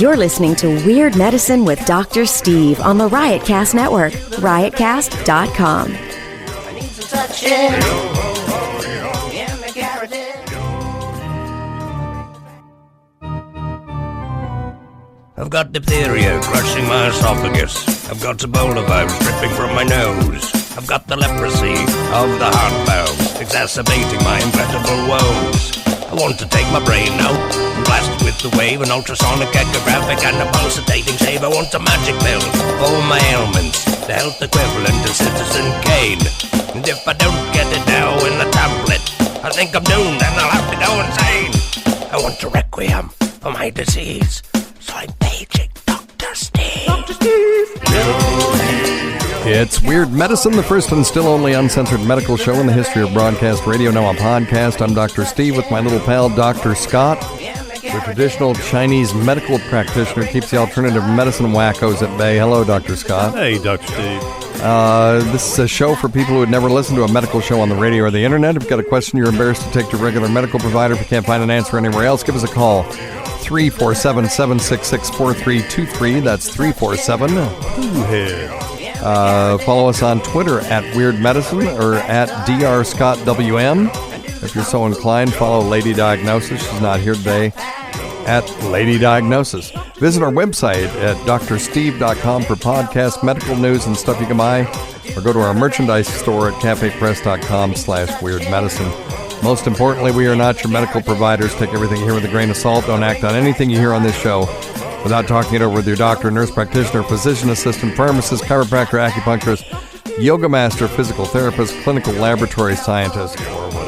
You're listening to Weird Medicine with Dr. Steve on the Riotcast Network, riotcast.com. I need some touching. I've got diphtheria crushing my esophagus. I've got Ebola vibes dripping from my nose. I've got the leprosy of the heart valves exacerbating my incredible woes. I want to take my brain out and blast it with the wave, an ultrasonic, echographic, and a pulsating shave. I want a magic pill for all my ailments, the health equivalent of Citizen Kane. And if I don't get it now in the tablet, I think I'm doomed and I'll have to go insane. I want a requiem for my disease, so I'm paging Dr. Steve. Dr. Steve! It's Weird Medicine, the first and still only uncensored medical show in the history of broadcast radio, now a podcast. I'm Dr. Steve with my little pal, Dr. Scott, the traditional Chinese medical practitioner, keeps the alternative medicine wackos at bay. Hello, Dr. Scott. Hey, Dr. Steve. This is a show for people who would never listen to a medical show on the radio or the internet. If you've got a question you're embarrassed to take to a regular medical provider, if you can't find an answer anywhere else, give us a call. 347-766-4323. That's 347. Follow us on Twitter at Weird Medicine or at DrScottWM. If you're so inclined, follow Lady Diagnosis. She's not here today. At Lady Diagnosis. Visit our website at drsteve.com for podcast, medical news, and stuff you can buy. Or go to our merchandise store at cafepress.com/weirdmedicine. Most importantly, we are not your medical providers. Take everything here with a grain of salt. Don't act on anything you hear on this show without talking it over with your doctor, nurse practitioner, physician assistant, pharmacist, chiropractor, acupuncturist, yoga master, physical therapist, clinical laboratory scientist, or whatever.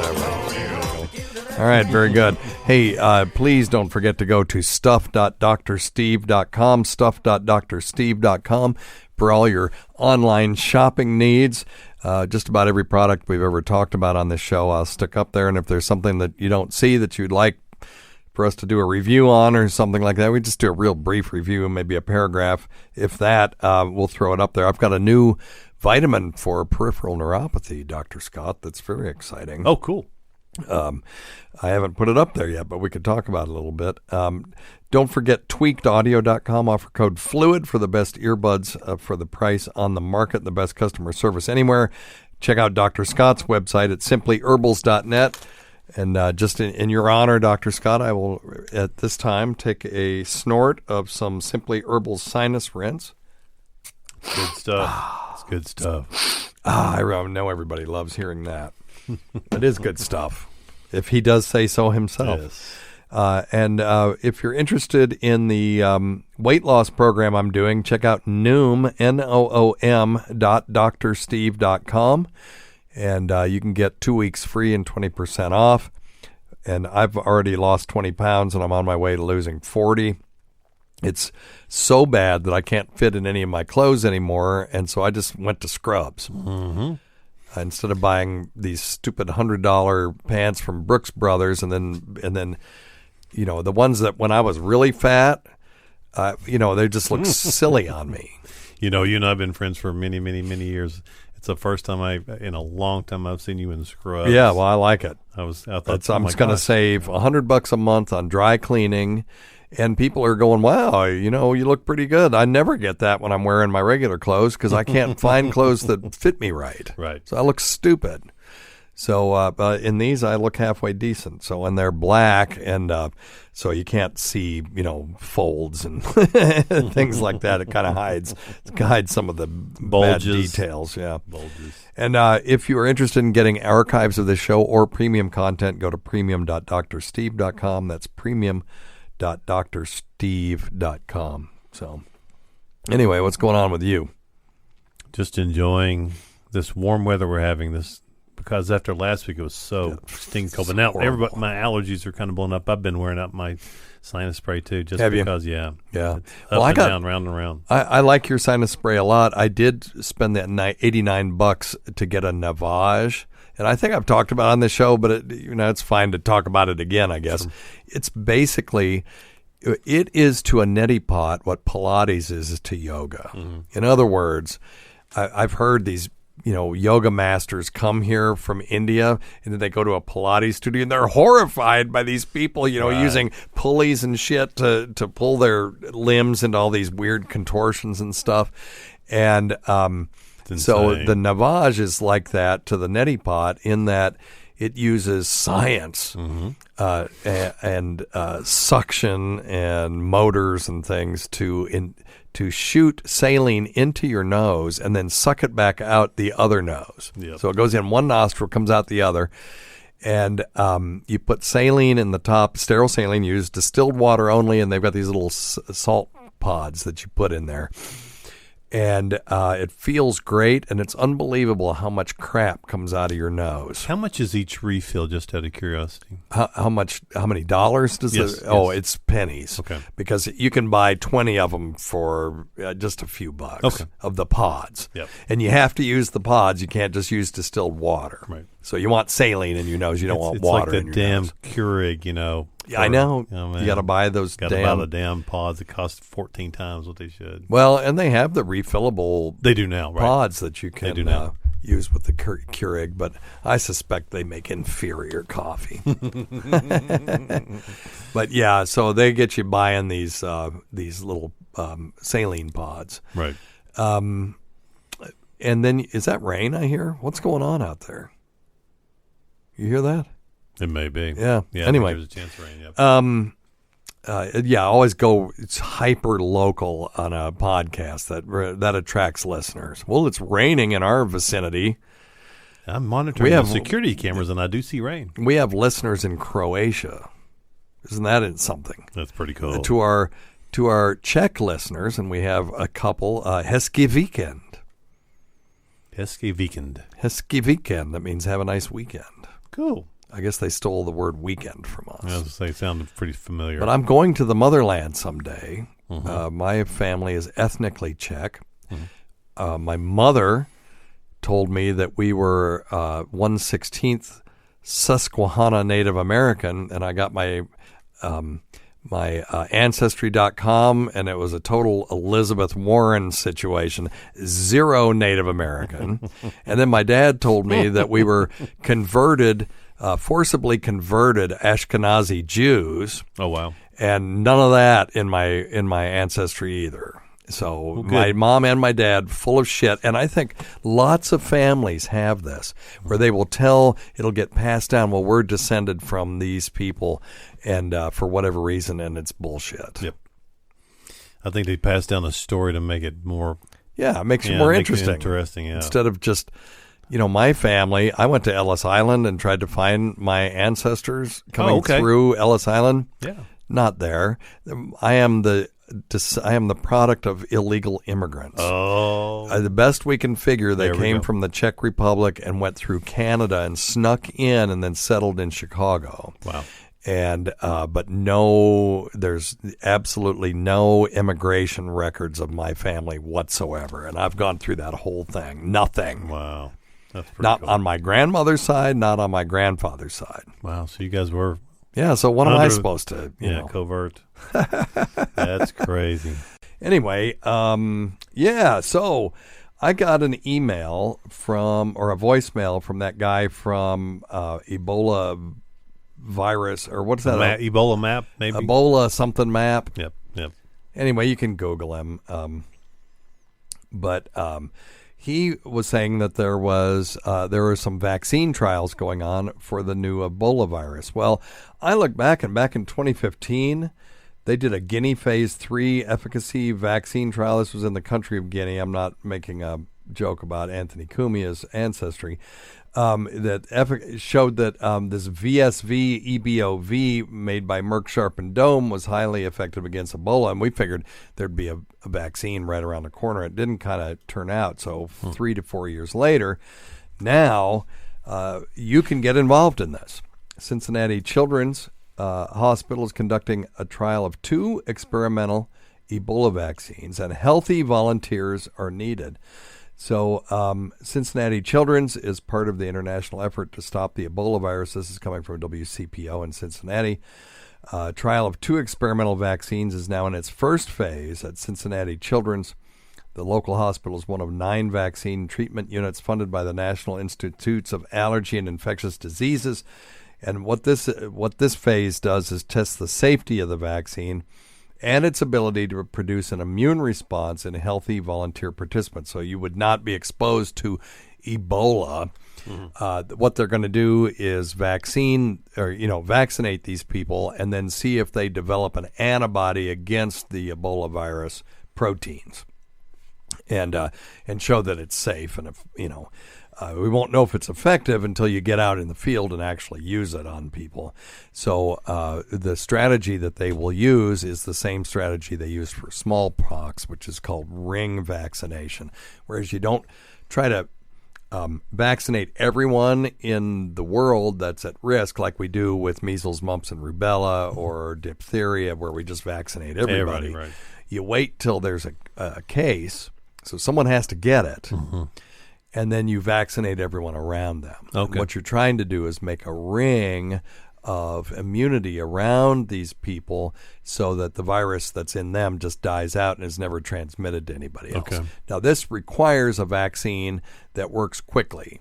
All right, very good. Hey, please don't forget to go to stuff.drsteve.com, stuff.drsteve.com for all your online shopping needs. Just about every product we've ever talked about on this show, I'll stick up there. And if there's something that you don't see that you'd like for us to do a review on or something like that, we just do a real brief review, maybe a paragraph. If that, we'll throw it up there. I've got a new vitamin for peripheral neuropathy, Dr. Scott, that's very exciting. Oh, cool. I haven't put it up there yet, but we could talk about it a little bit. Don't forget tweakedaudio.com. Offer code FLUID for the best earbuds for the price on the market, the best customer service anywhere. Check out Dr. Scott's website at simplyherbals.net. And just in your honor, Dr. Scott, I will at this time take a snort of some Simply Herbals sinus rinse. Good stuff. It's good stuff. I know everybody loves hearing that. It is good stuff, if he does say so himself. Yes. And if you're interested in the weight loss program I'm doing, check out Noom, NOOM.drsteve.com. And you can get 2 weeks free and 20% off. And I've already lost 20 pounds, and I'm on my way to losing 40. It's so bad that I can't fit in any of my clothes anymore, and so I just went to scrubs. Mm-hmm. Instead of buying these stupid $100 pants from Brooks Brothers, and then, you know, the ones that when I was really fat, you know, they just look silly on me. You know, you and I have been friends for many, many, many years. It's the first time in a long time I've seen you in scrubs. Yeah, well, I like it. I thought I'm just going to save $100 a month on dry cleaning, and people are going, wow, you know, you look pretty good. I never get that when I'm wearing my regular clothes because I can't find clothes that fit me right. Right. So I look stupid. So in these, I look halfway decent. So when they're black, and so you can't see, you know, folds and things like that. It kind of hides some of the bulges. Bad details. Yeah, bulges. And if you are interested in getting archives of this show or premium content, go to premium.drsteve.com. That's premium.drsteve.com. So anyway, what's going on with you? Just enjoying this warm weather we're having. Because after last week it was so stinking cold. But now everybody, my allergies are kind of blown up. I've been wearing out my sinus spray too, just because. Yeah. Well, down, round and round. I like your sinus spray a lot. I did spend that $89 to get a Navage, and I think I've talked about it on the show, but it's fine to talk about it again. I guess it's basically. It is to a neti pot what Pilates is to yoga. Mm-hmm. In other words, I've heard these yoga masters come here from India, and then they go to a Pilates studio, and they're horrified by these people, using pulleys and shit to pull their limbs into all these weird contortions and stuff. And so the Navage is like that to the neti pot in that it uses science and suction and motors and things to shoot saline into your nose and then suck it back out the other nose. Yep. So it goes in one nostril, comes out the other. And you put saline in the top, sterile saline, use distilled water only, and they've got these little salt pods that you put in there. And it feels great, and it's unbelievable how much crap comes out of your nose. How much is each refill, just out of curiosity? How many dollars does it? Oh, it's pennies. Okay. Because you can buy 20 of them for just a few bucks of the pods. Yep. And you have to use the pods. You can't just use distilled water. Right. So you want saline in your nose. You don't want water in your nose. It's like the damn Keurig, Yeah, I know. You got to buy those buy the damn pods that cost 14 times what they should. Well, and they have the refillable They do now, right? pods that you can use with the Keurig, but I suspect they make inferior coffee. But yeah, so they get you buying these little saline pods. Right. And then, is that rain I hear? What's going on out there? You hear that? It may be. Yeah. Anyway, there's a chance of rain. Yep. Always go. It's hyper local on a podcast that attracts listeners. Well, it's raining in our vicinity. I'm monitoring the security cameras, and I do see rain. We have listeners in Croatia. Isn't that something? That's pretty cool. To our Czech listeners, and we have a couple. Hezký Víkend. Hezký Víkend. Hezký Víkend. That means have a nice weekend. Cool. I guess they stole the word weekend from us. I was going to say, it sounded pretty familiar. But I'm going to the motherland someday. My family is ethnically Czech. My mother told me that we were 1/16 Susquehanna Native American, and I got my Ancestry.com, and it was a total Elizabeth Warren situation, 0 Native American. And then my dad told me that we were forcibly converted Ashkenazi Jews. Oh, wow. And none of that in my ancestry either. So my mom and my dad, full of shit. And I think lots of families have this, where they will it'll get passed down, well, we're descended from these people, and for whatever reason, and it's bullshit. Yep. I think they pass down a story to make it more... Yeah, it makes it more interesting. Yeah. Instead of just... my family, I went to Ellis Island and tried to find my ancestors coming through Ellis Island. Yeah. Not there. I am the product of illegal immigrants. Oh. The best we can figure, they came from the Czech Republic and went through Canada and snuck in and then settled in Chicago. Wow. And but there's absolutely no immigration records of my family whatsoever. And I've gone through that whole thing. Nothing. Wow. That's pretty not cool. on my grandmother's side, not on my grandfather's side. Wow. So you guys were... Yeah, so what am I supposed to, covert. That's crazy. Anyway, so I got an email or a voicemail from that guy from Ebola virus, or what's that? Ebola map, maybe? Ebola something map. Yep. Anyway, you can Google him. But he was saying that there were some vaccine trials going on for the new Ebola virus. Well, I look back in 2015, they did a Guinea phase 3 efficacy vaccine trial. This was in the country of Guinea. I'm not making a joke about Anthony Cumia's ancestry. That showed that this VSV EBOV made by Merck Sharp and Dohme was highly effective against Ebola, and we figured there'd be a vaccine right around the corner. It didn't kind of turn out. So 3 to 4 years later, now you can get involved in this. Cincinnati Children's Hospital is conducting a trial of 2 experimental Ebola vaccines, and healthy volunteers are needed. So Cincinnati Children's is part of the international effort to stop the Ebola virus. This is coming from WCPO in Cincinnati. Trial of 2 experimental vaccines is now in its first phase at Cincinnati Children's. The local hospital is one of 9 vaccine treatment units funded by the National Institutes of Allergy and Infectious Diseases. And what this phase does is test the safety of the vaccine and its ability to produce an immune response in healthy volunteer participants. So you would not be exposed to Ebola. What they're going to do is vaccinate these people and then see if they develop an antibody against the Ebola virus proteins, and show that it's safe. And if we won't know if it's effective until you get out in the field and actually use it on people. So the strategy that they will use is the same strategy they use for smallpox, which is called ring vaccination, whereas you don't try to vaccinate everyone in the world that's at risk like we do with measles, mumps, and rubella, or diphtheria, where we just vaccinate everybody. Right. You wait till there's a case, so someone has to get it, and then you vaccinate everyone around them. Okay. And what you're trying to do is make a ring of immunity around these people so that the virus that's in them just dies out and is never transmitted to anybody else. Okay. Now, this requires a vaccine that works quickly,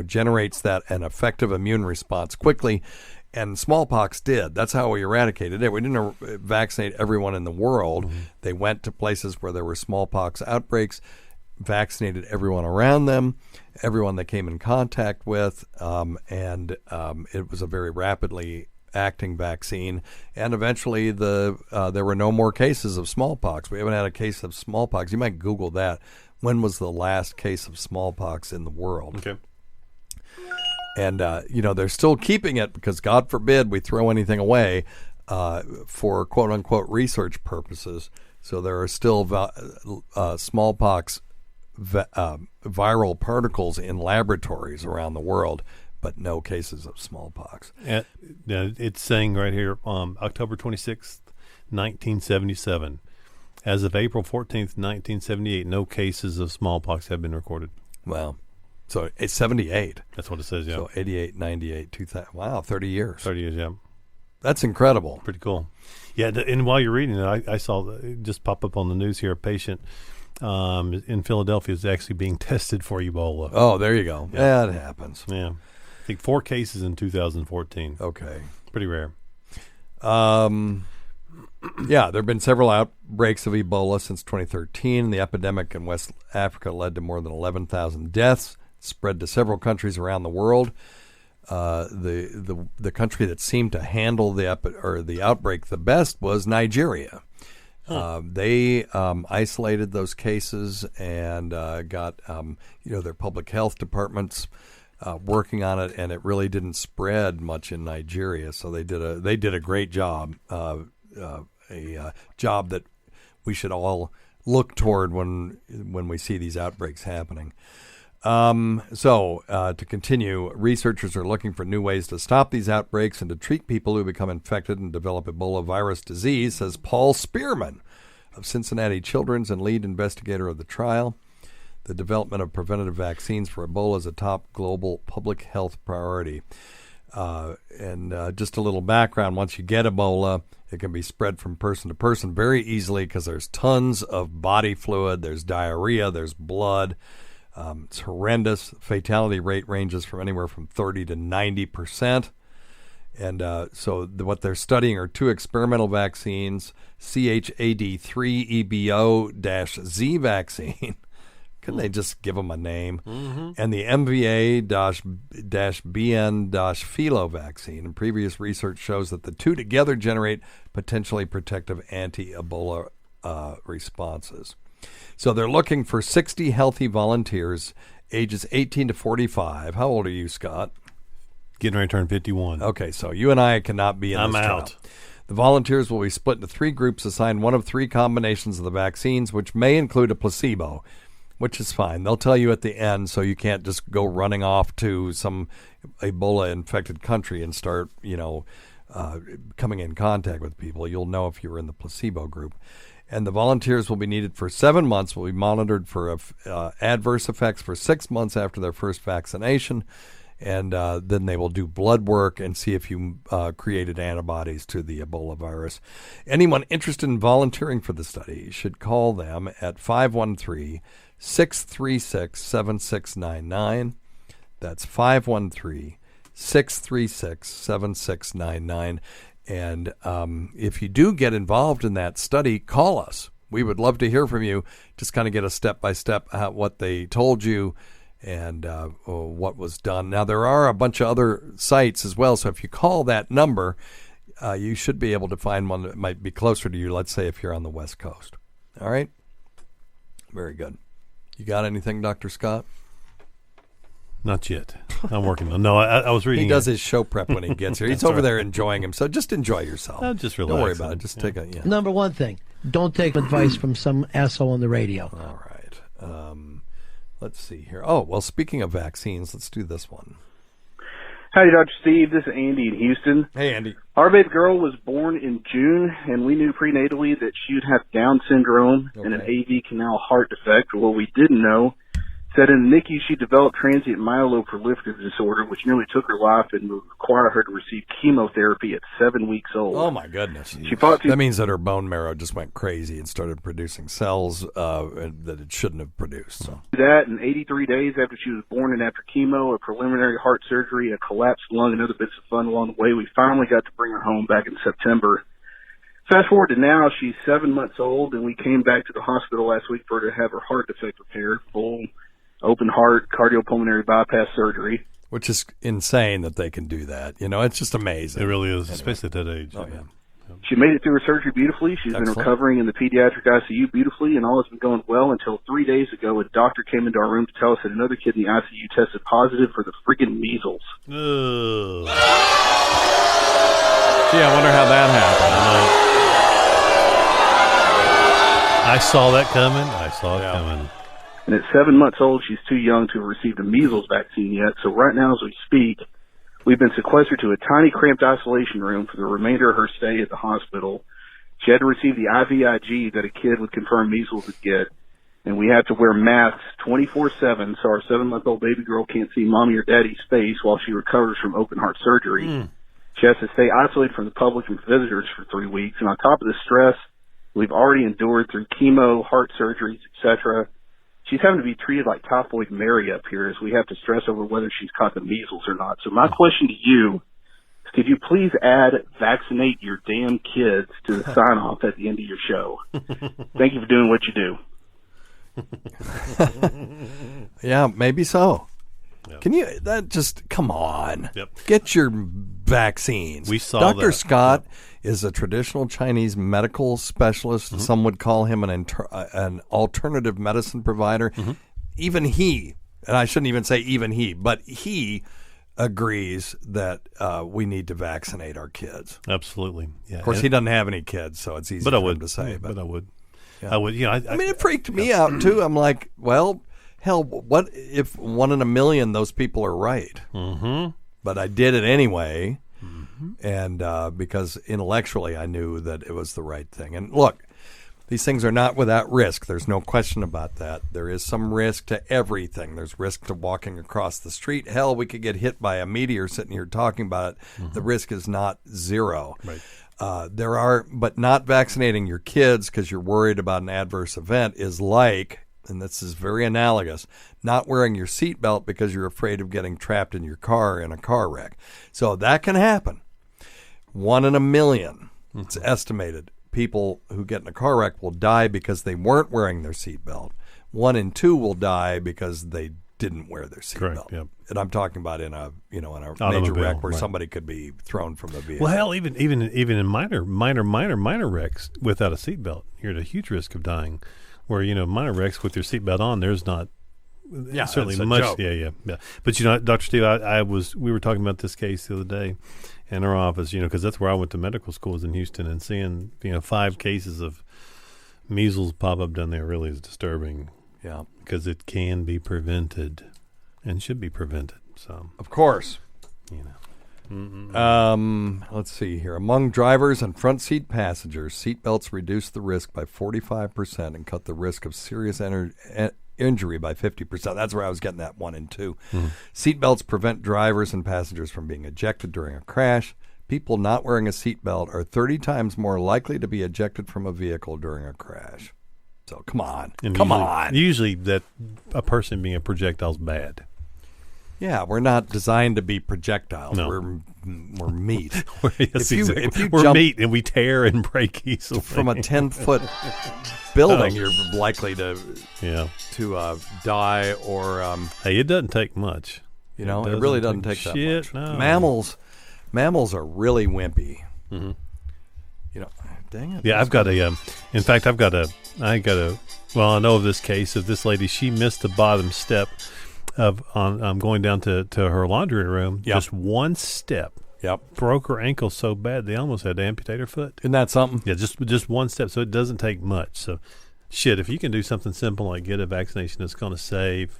generates an effective immune response quickly, and smallpox did. That's how we eradicated it. We didn't vaccinate everyone in the world. They went to places where there were smallpox outbreaks, vaccinated everyone around them, everyone they came in contact with, and it was a very rapidly acting vaccine. And eventually there were no more cases of smallpox. We haven't had a case of smallpox. You might Google that. When was the last case of smallpox in the world? Okay. And, they're still keeping it because, God forbid, we throw anything away for quote-unquote research purposes. So there are still smallpox viral particles in laboratories around the world, but no cases of smallpox. It's saying right here, October 26th, 1977. As of April 14th, 1978, no cases of smallpox have been recorded. Wow. So it's 78. That's what it says, yeah. So 88, 98, 2000. Wow, 30 years. 30 years, yeah. That's incredible. Pretty cool. Yeah, and while you're reading it, I saw it just pop up on the news here. A patient in Philadelphia is actually being tested for Ebola. Oh, there you go. Yeah. That happens. Yeah. I think 4 cases in 2014. Okay. Pretty rare. Yeah, there have been several outbreaks of Ebola since 2013. The epidemic in West Africa led to more than 11,000 deaths, spread to several countries around the world. The country that seemed to handle the outbreak the best was Nigeria. They isolated those cases and got their public health departments working on it, and it really didn't spread much in Nigeria. So they did a great job, a job that we should all look toward when we see these outbreaks happening. To continue, researchers are looking for new ways to stop these outbreaks and to treat people who become infected and develop Ebola virus disease, says Paul Spearman of Cincinnati Children's and lead investigator of the trial. The development of preventative vaccines for Ebola is a top global public health priority. Just a little background, once you get Ebola, it can be spread from person to person very easily because there's tons of body fluid, there's diarrhea, there's blood. It's horrendous. Fatality rate ranges from anywhere from 30 to 90%. And what they're studying are 2 experimental vaccines, CHAD3EBO-Z vaccine. Couldn't they just give them a name? Mm-hmm. And the MVA-BN-Philo vaccine. And previous research shows that the 2 together generate potentially protective anti-Ebola responses. So they're looking for 60 healthy volunteers, ages 18 to 45. How old are you, Scott? Getting ready to turn 51. Okay, so you and I cannot be in this trial. I'm out. The volunteers will be split into 3 groups, assigned one of 3 combinations of the vaccines, which may include a placebo, which is fine. They'll tell you at the end, so you can't just go running off to some Ebola-infected country and start, coming in contact with people. You'll know if you're in the placebo group. And the volunteers will be needed for 7 months, will be monitored for adverse effects for 6 months after their first vaccination, and then they will do blood work and see if you created antibodies to the Ebola virus. Anyone interested in volunteering for the study should call them at 513-636-7699. That's 513-636-7699. And if you do get involved in that study, call us. We would love to hear from you. Just kind of get a step-by-step what they told you and what was done. Now, there are a bunch of other sites as well, so if you call that number, you should be able to find one that might be closer to you, let's say if you're on the West Coast. All right? Very good. You got anything, Dr. Scott? Not yet. I'm working on. No, I was reading. He does his show prep when he gets here. He's over there enjoying him. So just enjoy yourself. Just relax. Don't worry about it. Just take a Number one thing: don't take advice from some asshole on the radio. All right. Let's see here. Oh, well, speaking of vaccines, let's do this one. Howdy, Dr. Steve. This is Andy in Houston. Hey, Andy. Our baby girl was born in June, and we knew prenatally that she would have Down syndrome and an AV canal heart defect. What we didn't know said in the NICU she developed transient myeloproliferative disorder, which nearly took her life and would require her to receive chemotherapy at 7 weeks old. Oh, my goodness. That means that her bone marrow just went crazy and started producing cells that it shouldn't have produced. So. That, and 83 days after she was born and after chemo, a preliminary heart surgery, a collapsed lung, and other bits of fun along the way, we finally got to bring her home back in September. Fast forward to now, she's 7 months old, and we came back to the hospital last week for her to have her heart defect repaired, full open heart cardiopulmonary bypass surgery. Which is insane that they can do that. You know, it's just amazing. It really is, especially at that age. Oh, yeah. She made it through her surgery beautifully. She's been recovering in the pediatric ICU beautifully, and all has been going well until 3 days ago a doctor came into our room to tell us that another kid in the ICU tested positive for the friggin' measles. Ugh. Gee, I wonder how that happened. I saw that coming. I saw it coming. And at 7 months old, she's too young to have received a measles vaccine yet. So right now, as we speak, we've been sequestered to a tiny, cramped isolation room for the remainder of her stay at the hospital. She had to receive the IVIG that a kid with confirmed measles would get. And we have to wear masks 24/7 so our 7-month-old baby girl can't see mommy or daddy's face while she recovers from open heart surgery. She has to stay isolated from the public and visitors for 3 weeks. And on top of the stress we've already endured through chemo, heart surgeries, etc., she's having to be treated like typhoid Mary up here as we have to stress over whether she's caught the measles or not. So my question to you is, could you please add vaccinate your damn kids to the sign-off at the end of your show? Thank you for doing what you do. Yeah, maybe so. Yep. Can you, come on. Yep. Get your vaccines. We saw Dr. that. Scott is a traditional Chinese medical specialist. Mm-hmm. Some would call him an alternative medicine provider. Mm-hmm. Even he, and I shouldn't even say even he, but he agrees that we need to vaccinate our kids. Absolutely. Yeah. Of course, he doesn't have any kids, so it's easy for him to say. But I would. Yeah. I would. You know, I mean, it freaked me out, too. I'm like, well, hell, what if 1 in a million those people are right? Mm-hmm. But I did it anyway, and because intellectually I knew that it was the right thing. And look, these things are not without risk. There's no question about that. There is some risk to everything. There's risk to walking across the street. Hell, we could get hit by a meteor sitting here talking about it. The risk is not zero. Right. But not vaccinating your kids because you're worried about an adverse event is like, and this is very analogous, not wearing your seatbelt because you're afraid of getting trapped in your car in a car wreck. So that can happen. 1 in a million, it's estimated, people who get in a car wreck will die because they weren't wearing their seatbelt. 1 in 2 will die because they didn't wear their seatbelt. Yep. And I'm talking about in a major Automobile, wreck where right. somebody could be thrown from the vehicle. Well, hell, even in minor wrecks without a seatbelt, you're at a huge risk of dying. Where, minor wrecks with your seatbelt on, there's not certainly much. Joke. Yeah. But, Dr. Steve, we were talking about this case the other day in our office, because that's where I went to medical schools in Houston, and seeing, 5 cases of measles pop up down there really is disturbing. Yeah. Because it can be prevented and should be prevented. So, of course. Let's see here. Among drivers and front seat passengers, seatbelts reduce the risk by 45% and cut the risk of serious injury by 50%. That's where I was getting that 1 and 2. Seatbelts prevent drivers and passengers from being ejected during a crash. People not wearing a seatbelt are 30 times more likely to be ejected from a vehicle during a crash. So come on. Usually that a person being a projectile is bad. Yeah, we're not designed to be projectiles. No. We're meat. Yes, if you we're jump meat and we tear and break easily. from a 10-foot building, you're likely to die or hey, it doesn't take much. it really doesn't take that much. No. Mammals are really wimpy. Mm-hmm. Dang it. Yeah, I've got a well, I know of this case of this lady. She missed the bottom step of going down to her laundry room. Yep. Just one step. Yep. Broke her ankle so bad they almost had to amputate her foot. Isn't that something? Yeah, just one step. So it doesn't take much. So, if you can do something simple like get a vaccination that's going to save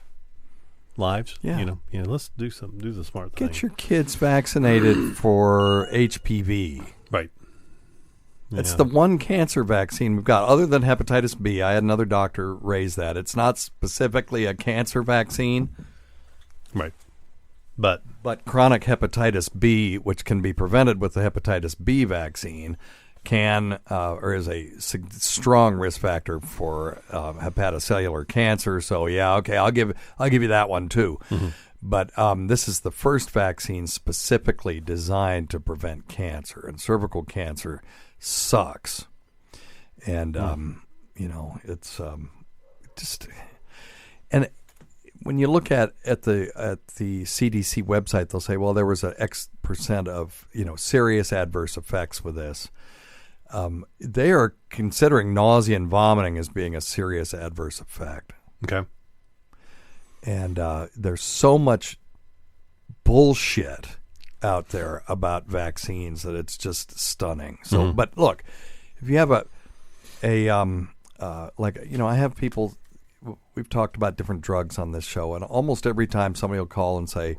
lives, let's do something. Do the smart thing. Get your kids vaccinated for HPV. Right. It's the one cancer vaccine we've got, other than hepatitis B. I had another doctor raise that. It's not specifically a cancer vaccine. Right. But chronic hepatitis B, which can be prevented with the hepatitis B vaccine, can or is a strong risk factor for hepatocellular cancer. So I'll give you that one too. Mm-hmm. But this is the first vaccine specifically designed to prevent cancer, and cervical cancer sucks. And it's just, and when you look at the CDC website, they'll say, well, there was an X% of serious adverse effects with this. They are considering nausea and vomiting as being a serious adverse effect. Okay. And there's so much bullshit out there about vaccines that it's just stunning. So, but look, if you have I have people. We've talked about different drugs on this show, and almost every time somebody will call and say,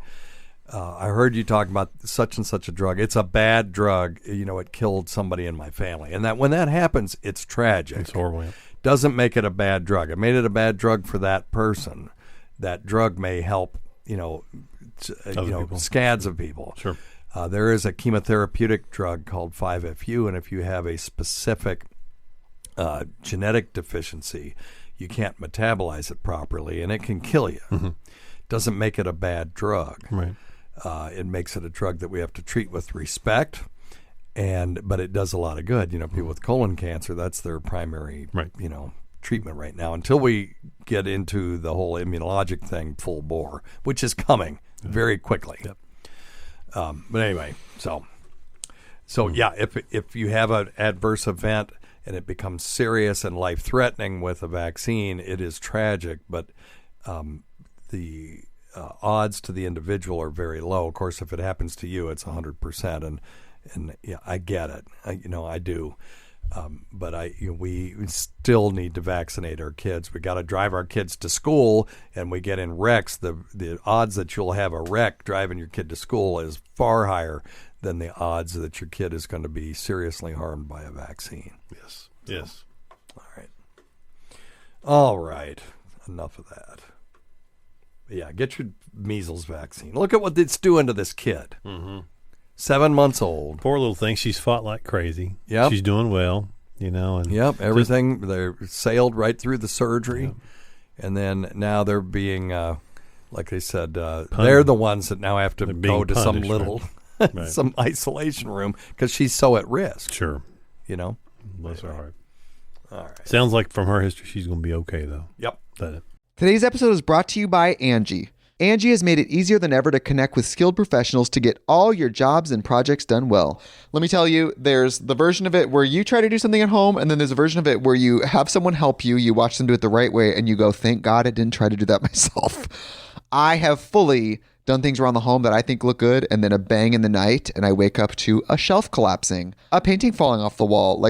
I heard you talk about such and such a drug. It's a bad drug. It killed somebody in my family. And that when that happens, it's tragic. It's horrible. Yeah. Doesn't make it a bad drug. It made it a bad drug for that person. That drug may help, scads of people. Sure. There is a chemotherapeutic drug called 5-FU, and if you have a specific genetic deficiency, you can't metabolize it properly, and it can kill you. Mm-hmm. Doesn't make it a bad drug. Right. It makes it a drug that we have to treat with respect, but it does a lot of good. People with colon cancer, that's their primary, treatment right now, until we get into the whole immunologic thing full bore, which is coming very quickly. Yep. But anyway, so if you have an adverse event and it becomes serious and life-threatening with a vaccine, it is tragic, but the odds to the individual are very low. Of course, if it happens to you, it's 100%, and I get it. I do. But we still need to vaccinate our kids. We got to drive our kids to school, and we get in wrecks. The odds that you'll have a wreck driving your kid to school is far higher than the odds that your kid is going to be seriously harmed by a vaccine. Yes. Yes. All right. Enough of that. Yeah, get your measles vaccine. Look at what it's doing to this kid. Mm-hmm. 7 months old. Poor little thing. She's fought like crazy. Yep. She's doing well, And everything. They're sailed right through the surgery. Yep. And then now they're being, like they said, they're the ones that now have to go to some little, some isolation room because she's so at risk. Sure. Bless her heart. All right. Sounds like from her history, she's going to be okay, though. Yep. Today's episode is brought to you by Angie. Angie has made it easier than ever to connect with skilled professionals to get all your jobs and projects done well. Let me tell you, there's the version of it where you try to do something at home, and then there's a version of it where you have someone help you, you watch them do it the right way, and you go, thank God I didn't try to do that myself. I have fully done things around the home that I think look good, and then a bang in the night, and I wake up to a shelf collapsing, a painting falling off the wall.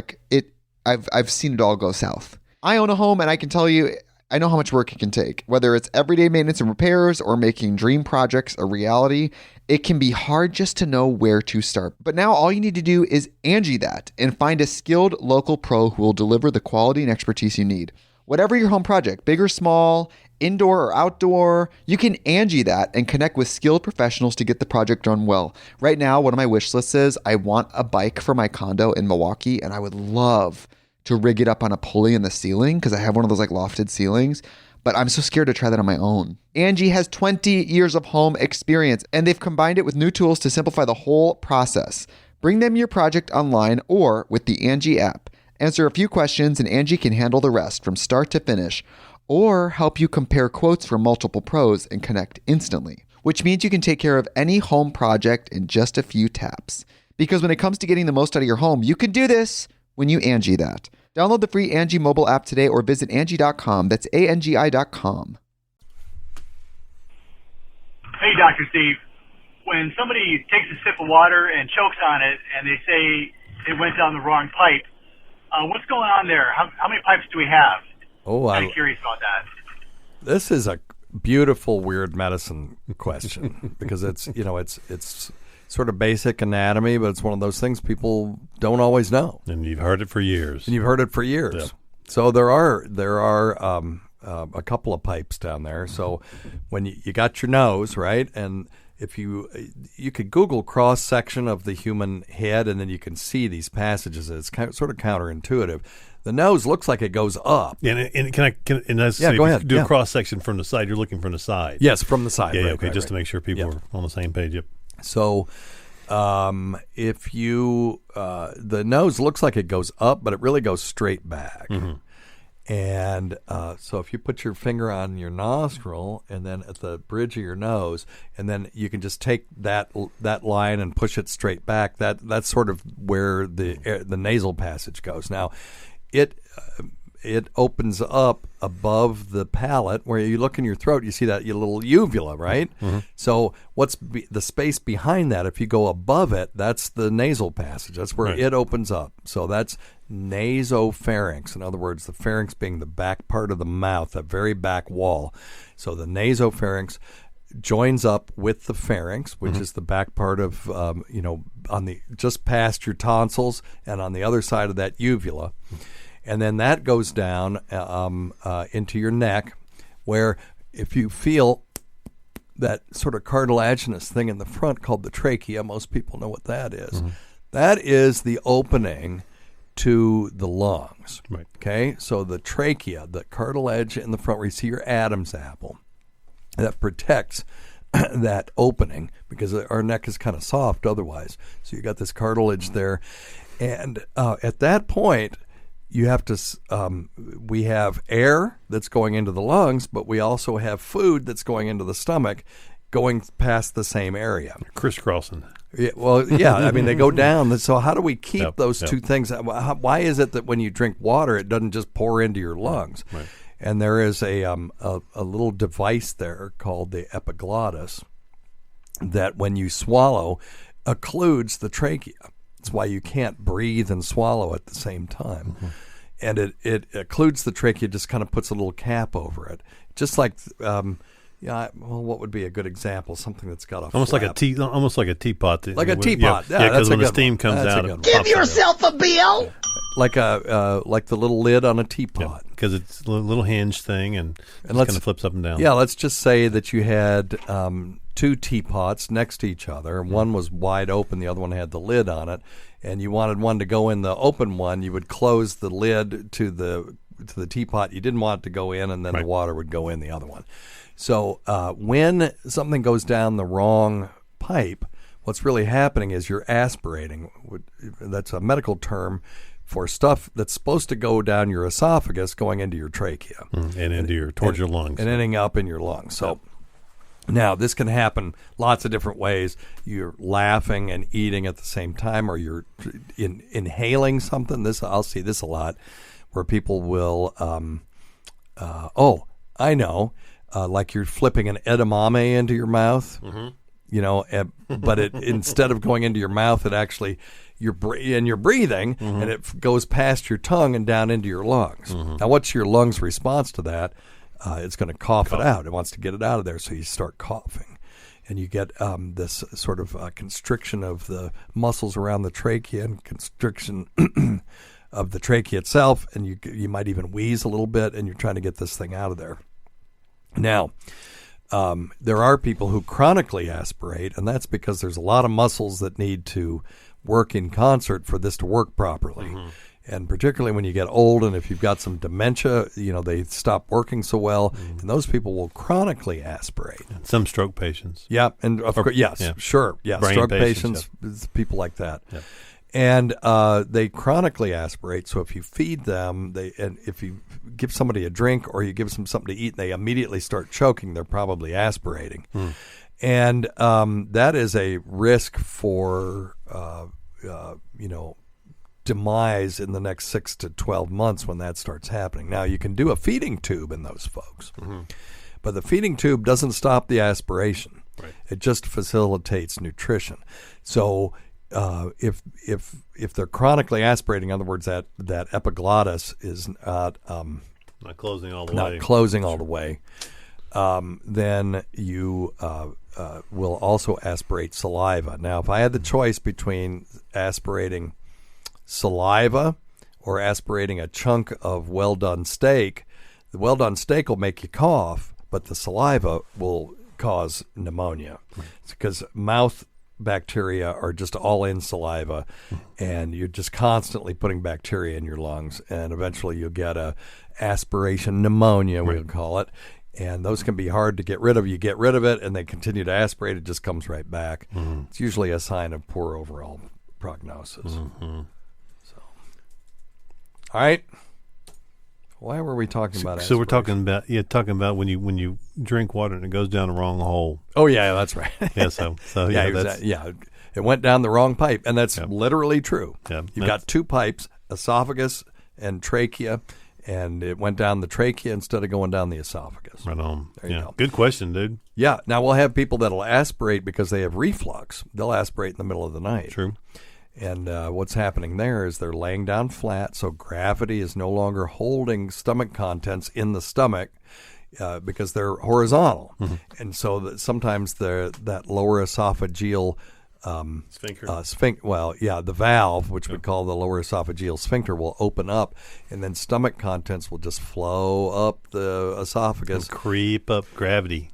I've seen it all go south. I own a home, and I can tell you, I know how much work it can take. Whether it's everyday maintenance and repairs or making dream projects a reality, it can be hard just to know where to start. But now all you need to do is Angie that and find a skilled local pro who will deliver the quality and expertise you need. Whatever your home project, big or small, indoor or outdoor, you can Angie that and connect with skilled professionals to get the project done well. Right now, one of my wish lists is I want a bike for my condo in Milwaukee, and I would love to rig it up on a pulley in the ceiling because I have one of those like lofted ceilings, but I'm so scared to try that on my own. Angie has 20 years of home experience, and they've combined it with new tools to simplify the whole process. Bring them your project online or with the Angie app. Answer a few questions and Angie can handle the rest from start to finish, or help you compare quotes from multiple pros and connect instantly, which means you can take care of any home project in just a few taps. Because when it comes to getting the most out of your home, you can do this when you Angie that. Download the free Angie mobile app today or visit Angie.com. That's ANGI.com. Hey, Dr. Steve. When somebody takes a sip of water and chokes on it and they say it went down the wrong pipe, what's going on there? How many pipes do we have? Oh, I'm curious about that. This is a beautiful weird medicine question because it's sort of basic anatomy, but it's one of those things people don't always know. And you've heard it for years. Yep. So there are a couple of pipes down there. So when you got your nose, right, and if you could Google cross section of the human head, and then you can see these passages. It's sort of counterintuitive. The nose looks like it goes up. Go ahead. Do a cross section from the side. You're looking from the side. Yes, from the side. Yeah, okay, just to make sure people are on the same page. Yep. So, if you the nose looks like it goes up, but it really goes straight back. Mm-hmm. And so if you put your finger on your nostril and then at the bridge of your nose, and then you can just take that line and push it straight back. That's sort of where the nasal passage goes. Now, it opens up above the palate where you look in your throat. You see that your little uvula, right? Mm-hmm. So what's the space behind that? If you go above it, that's the nasal passage. That's where it opens up. So that's nasopharynx. In other words, the pharynx being the back part of the mouth, that very back wall. So the nasopharynx joins up with the pharynx, which is the back part of, on the just past your tonsils and on the other side of that uvula. And then that goes down into your neck, where if you feel that sort of cartilaginous thing in the front called the trachea, most people know what that is. Mm-hmm. That is the opening to the lungs. Right. Okay? So the trachea, the cartilage in the front where you see your Adam's apple, that protects that opening because our neck is kind of soft otherwise. So you got this cartilage there. And at that point, you have to. We have air that's going into the lungs, but we also have food that's going into the stomach, going past the same area. Crisscrossing. Yeah, well, yeah. I mean, they go down. So how do we keep those two things? Why is it that when you drink water, it doesn't just pour into your lungs? Right. And there is a little device there called the epiglottis that, when you swallow, occludes the trachea. That's why you can't breathe and swallow at the same time. Mm-hmm. And it occludes the trachea, just kind of puts a little cap over it. Just like, what would be a good example? Something that's got a almost flap. almost like a teapot. Like a teapot. Yeah, because when the steam comes out, Give yourself a bill. Like the little lid on a teapot. Because it's a little hinge thing and it kind of flips up and down. Yeah, let's just say that you had two teapots next to each other. One was wide open, the other one had the lid on it, and you wanted one to go in the open one. You would close the lid to the teapot. You didn't want it to go in, and then the water would go in the other one. So when something goes down the wrong pipe, what's really happening is you're aspirating. That's a medical term for stuff that's supposed to go down your esophagus going into your trachea. And into towards your lungs. And ending up in your lungs. So now this can happen lots of different ways. You're laughing and eating at the same time, or you're inhaling something. I'll see this a lot, where people will, I know, like you're flipping an edamame into your mouth. Mm-hmm. But instead of going into your mouth, it actually you're breathing, mm-hmm. and it goes past your tongue and down into your lungs. Mm-hmm. Now, what's your lungs' response to that? It's going to cough it out. It wants to get it out of there, so you start coughing, and you get this sort of constriction of the muscles around the trachea and constriction of the trachea itself, and you might even wheeze a little bit, and you're trying to get this thing out of there. Now, there are people who chronically aspirate, and that's because there's a lot of muscles that need to work in concert for this to work properly. Mm-hmm. And particularly when you get old and if you've got some dementia, they stop working so well, and those people will chronically aspirate. Some stroke patients. Yeah, and of course, yes, yeah. Sure. Yeah, brain stroke patients people like that. Yeah. And they chronically aspirate, so if you feed them, and if you give somebody a drink or you give them something to eat and they immediately start choking, they're probably aspirating. And that is a risk for, demise in the next 6 to 12 months when that starts happening. Now, you can do a feeding tube in those folks, but the feeding tube doesn't stop the aspiration. Right. It just facilitates nutrition. So if they're chronically aspirating, in other words, that epiglottis is not closing all the way, then you will also aspirate saliva. Now, if I had the choice between aspirating saliva or aspirating a chunk of well-done steak, the well-done steak will make you cough, but the saliva will cause pneumonia. It's because mouth bacteria are just all in saliva, and you're just constantly putting bacteria in your lungs, and eventually you'll get a aspiration pneumonia, we'll call it, and those can be hard to get rid of. You get rid of it, and they continue to aspirate. It just comes right back. It's usually a sign of poor overall prognosis. All right. Why were we talking about aspiration? So we're talking about when you drink water and it goes down the wrong hole. Oh yeah, that's right. Yeah, so it went down the wrong pipe, and that's literally true. Yeah, you've got two pipes, esophagus and trachea, and it went down the trachea instead of going down the esophagus. Right on. There you go. Good question, dude. Yeah. Now we'll have people that'll aspirate because they have reflux. They'll aspirate in the middle of the night. True. And what's happening there is they're laying down flat, so gravity is no longer holding stomach contents in the stomach because they're horizontal. And so sometimes that lower esophageal sphincter. The valve, which we call the lower esophageal sphincter, will open up, and then stomach contents will just flow up the esophagus. It'll creep up gravity.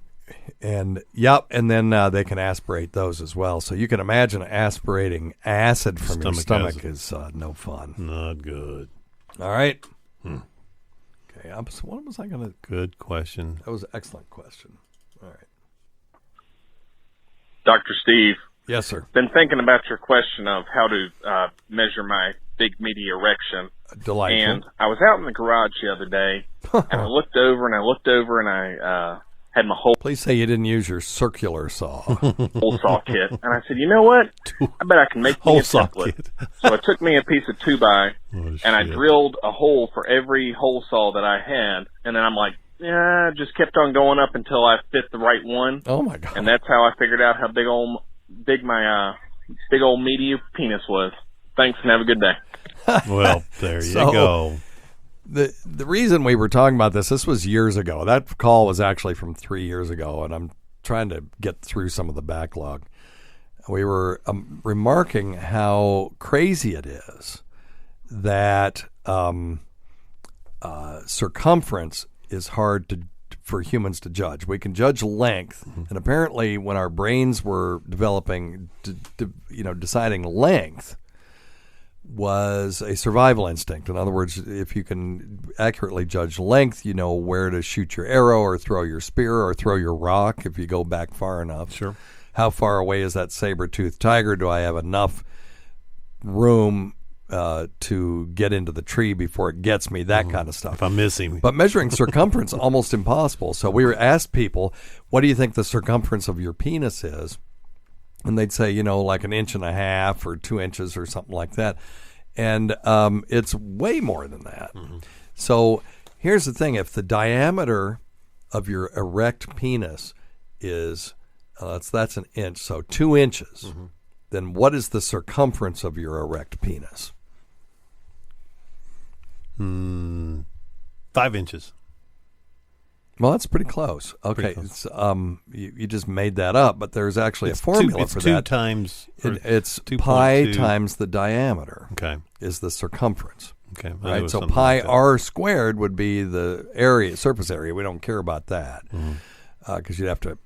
And then they can aspirate those as well. So you can imagine aspirating acid from your stomach is no fun. Not good. All right. Okay. So what was I going to? Good question. That was an excellent question. All right. Dr. Steve. Yes, sir. Been thinking about your question of how to measure my big meaty erection. Delightful. And I was out in the garage the other day, and I looked over and I had my whole... Please say you didn't use your circular saw. Whole saw kit. And I said, you know what? I bet I can make me a template. So I took me a piece of 2x, and I drilled a hole for every hole saw that I had. And then I'm like, I just kept on going up until I fit the right one. Oh, my God. And that's how I figured out how big my big old meaty penis was. Thanks, and have a good day. Well, there you go. The reason we were talking about this was years ago. That call was actually from 3 years ago, and I'm trying to get through some of the backlog. We were remarking how crazy it is that circumference is hard for humans to judge. We can judge length, and apparently when our brains were developing, deciding length was a survival instinct. In other words, if you can accurately judge length, you know where to shoot your arrow or throw your spear or throw your rock if you go back far enough. Sure. How far away is that saber-toothed tiger? Do I have enough room to get into the tree before it gets me? That kind of stuff. If I'm missing. But measuring circumference, almost impossible. So we were asked people, what do you think the circumference of your penis is? And they'd say, like 1.5 inches or 2 inches or something like that. And it's way more than that. So here's the thing. If the diameter of your erect penis is, that's 1 inch, so 2 inches, then what is the circumference of your erect penis? 5 inches. Well, that's pretty close. Okay, it's, you just made that up, but there's actually a formula for that. It's pi times the diameter. Okay, is the circumference. Okay, right. So pi r squared would be the area, surface area. We don't care about that because you'd have to,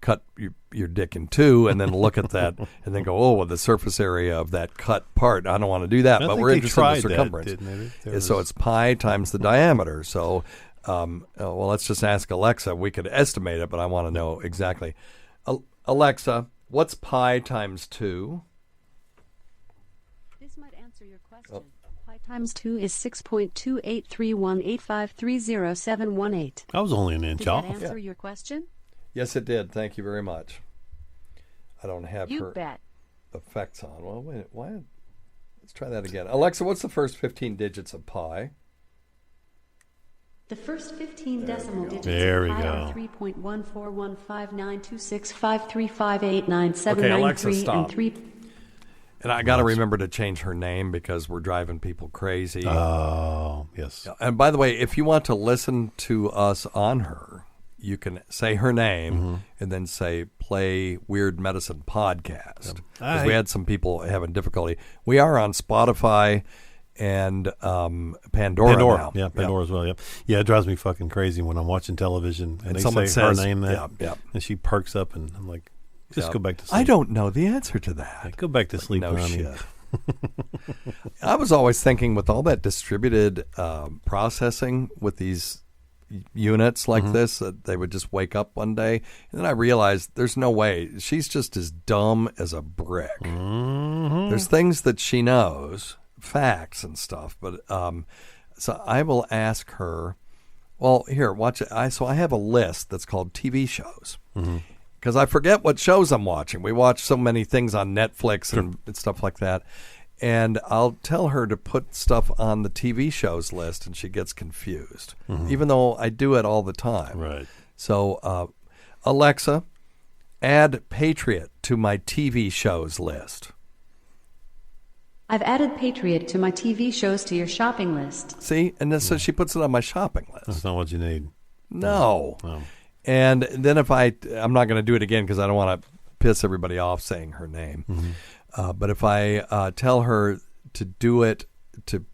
cut your dick in two and then look at that and then go, oh, well, the surface area of that cut part. I don't want to do that, but we're interested in the circumference. So it's pi times the diameter. So. Well, let's just ask Alexa. We could estimate it, but I want to know exactly. Alexa, what's pi times 2? This might answer your question. Pi times 2 is 6.283185300718. I was only an inch off. Did that answer your question? Yes, it did. Thank you very much. I don't have you her bet. effects on. Well, wait, why? Let's try that again. Alexa, what's the first 15 digits of pi? The first 15 decimal digits there we of pi go. are 3.141592653589793 Okay, Alexa, stop. and 3. And I got to remember to change her name because we're driving people crazy. Oh, yes. And by the way, if you want to listen to us on her, you can say her name and then say play Weird Medicine Podcast. Because we had some people having difficulty. We are on Spotify and Pandora now. Yeah, Pandora as well. Yeah, yeah. It drives me fucking crazy when I'm watching television and they someone say says her name and she perks up, and I'm like, just go back to sleep. I don't know the answer to that. Yeah, go back to sleep. No shit. I was always thinking with all that distributed processing with these units like this, that they would just wake up one day, and then I realized there's no way. She's just as dumb as a brick. There's things that she knows, facts and stuff, but so I will ask her, well, here, watch it. So I have a list that's called TV shows because I forget what shows I'm watching. We watch so many things on Netflix and stuff like that, and I'll tell her to put stuff on the TV shows list, and she gets confused, even though I do it all the time. Right. So Alexa, add Patriot to my TV shows list. I've added Patriot to my TV shows to your shopping list. See? And then so she puts it on my shopping list. That's not what you need. No. And then if I'm not going to do it again because I don't want to piss everybody off saying her name. But if I tell her to do it, to